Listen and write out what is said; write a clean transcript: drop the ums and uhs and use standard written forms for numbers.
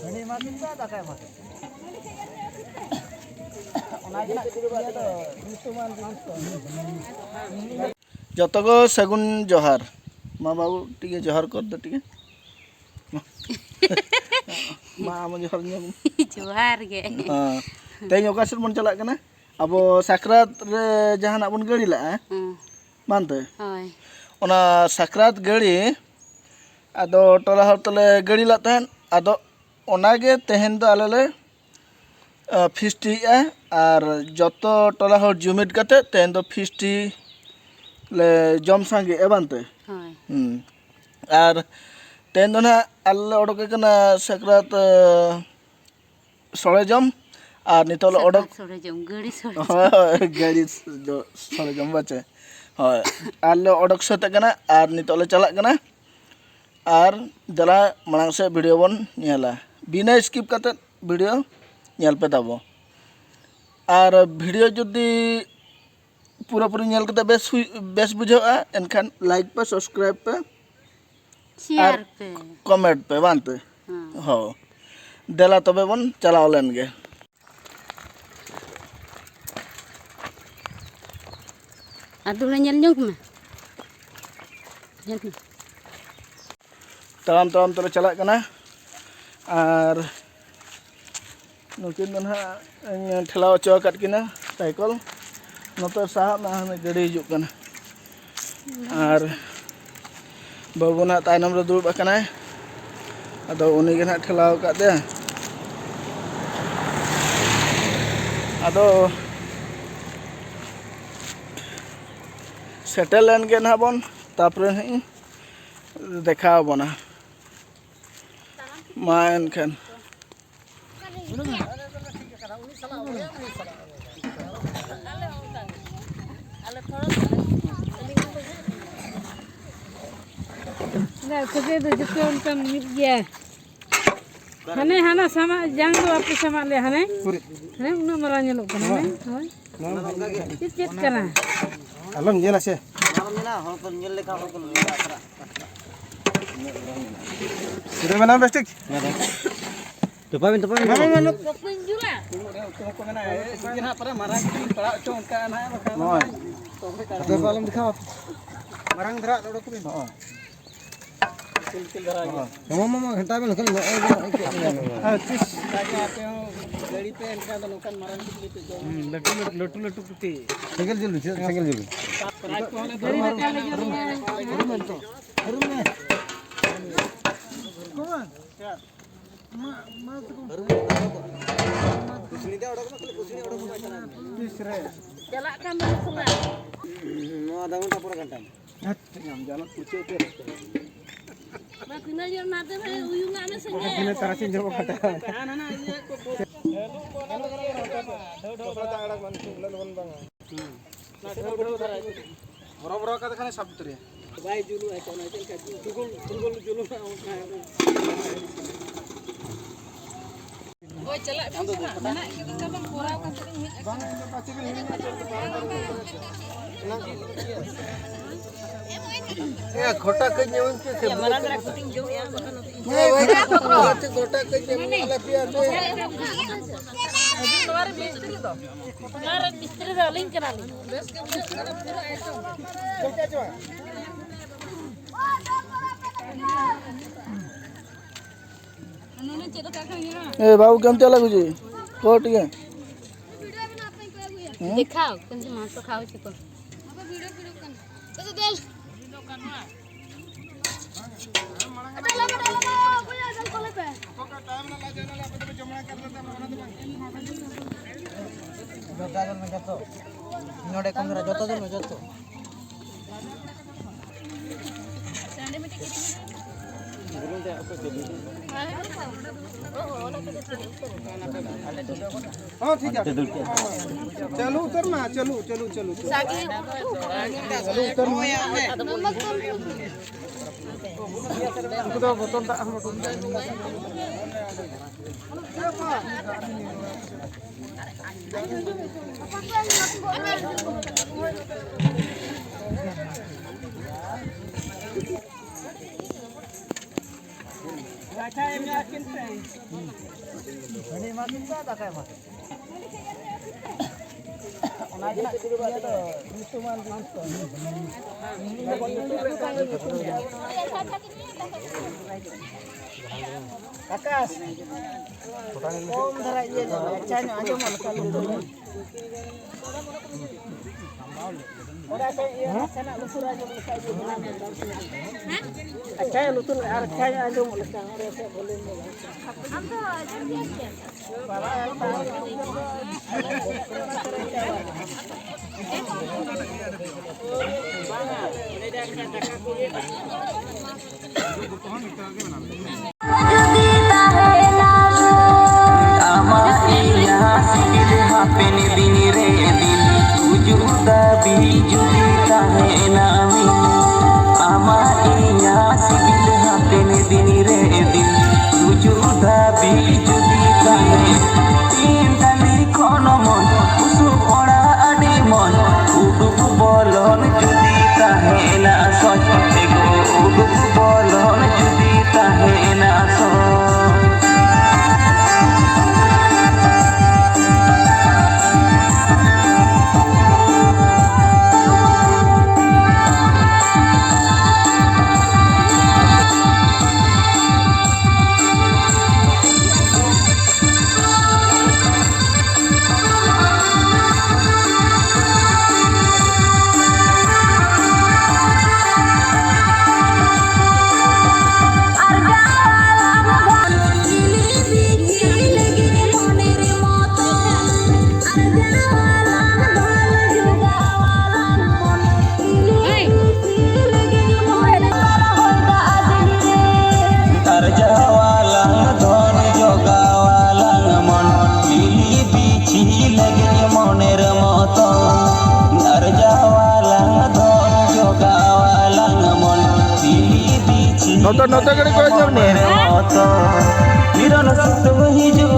जत को सगुन जोहार माँ बाबू टी जोहार कर दो टी माँ आम जोहार जोहार गे हाँ तेज ओकासन बन चला कना अब साकरात रे जहाना बन गड़ी ला मानते ओना साकरात गड़ी आदो टोला हर तले गड़ी ला तहन आदो ओनागे तेहन दो आले फिस्टी और जत टोला हर जुमिट कते तेहन दो फिस्टी ले जम सांगे एबानते और तेहन दो ना आले ओडके कना साकरात सोळे जम और नितोल ओडक सोळे जम गड़ी सोळे गड़ी सोळे जम बाचे হয় आले ओडक सते कना और नितोले चला कना और दला मांग से वीडियो बन नेला बिना स्किप करते वीडियो नेल पे दाबो और वीडियो जुदी पूरा पूरी नेल करते बेस बुझावा एनखान लाइक पे सब्सक्राइब पे शेयर पे कमेंट पे बानते हो देला तबे बन चलाओ लेन गे अदुला नेल न्युक में ताम ताम तले चला कना और नुकिन दन ठेलाव चो कट किना साइकल नोते साहब ना गाड़ी हिजुक कना और बाबू ना तायनम रे दुड़ब कना अदो उनी गे ना ठेलाव का दे अदो सेटल लेन गे ना बन तापरे देखा बना मा एनखान हने हना समा जांग दो आपके समा ले हने हने उना मरा नेलो कना हने होय चेत कना अलम जेला से ना हो तो नेल लेखा हो कोन आसरा सुdah mana plastik Tupawin mana कोपिन जुला को मेना बिना पर मारा पड़ा चों का ना तो पालम दिखाओ marang धरा ओडो को हां किल धरा मामा घंटा में निकल हां 30 आगे आते हो गाड़ी पे इनका तो नुकसान मारन पे लटू कुत्ती सिंगल जुलू राज को हले गड़ी बता ले जो कौन क्या मा तो कुछ नहीं दे ओडो को कुछ नहीं ओडो को तीसरे चला का मन सुना नो आधा घंटा पूरा घंटा हम जानो पूछे पे मैं किना जो नाते में उयुंगा में संगे किने तरह से जो खटा ना ना ये को हेलो को ना ढो आड़ा मन लन बन बांगा ना ढो धरा बरो का खाने सब तरे भाई जुलू है तो ना चल का जुगुल जुलू ओए चला ना कितना बन कोरा का बांगा के पाछे के हिल ए खोटा कई नेवन के से हमारा जरा कुटिंग जो यार खोटा कई नेवन वाला पिया दे तुम्हारे मिस्त्री तो तुम्हारे मिस्त्री दा लिंक करा ली बेस के पूरा आइटम क्या जो उन्होंने चलो का खाएंगे ना ए बाबू केमते लागु जी कोट के वीडियो बना पे कोई दिखाओ कौन से मांस खाओ छिको अब वीडियो कर तो देल चलो कोई जल कोले पे ओका टाइम ना लागे ना अपन जमना कर लेते हम बना दे जोताजल में जतो नोडे कंगरा जोताजल में जतो संडे में टिकट हां ठीक है चलो उतर ना चलो उतर तो बोतल दा हम अच्छा एम याकिन पे ᱮᱢᱟ ᱠᱮᱫᱟ ᱫᱟᱠᱟ ᱮᱢᱟ ᱠᱮᱫᱟ ᱚᱱᱟ ᱜᱮ ᱱᱟᱜ ᱤᱭᱟᱹ ᱫᱚ ᱧᱩᱛᱩᱢᱟᱱ ᱡᱤᱱᱤᱥ ᱫᱚ आकाश कौन धरा ये जो अच्छा ना आजो मन का लो ओरा से ये सना लुसुरा जो लसा जो बना में अच्छा लुसुर और अच्छा आजो मन का ओरे से बोले हम तो नोतो नोतो कड़ी को जब ने मिरन सुत वही जो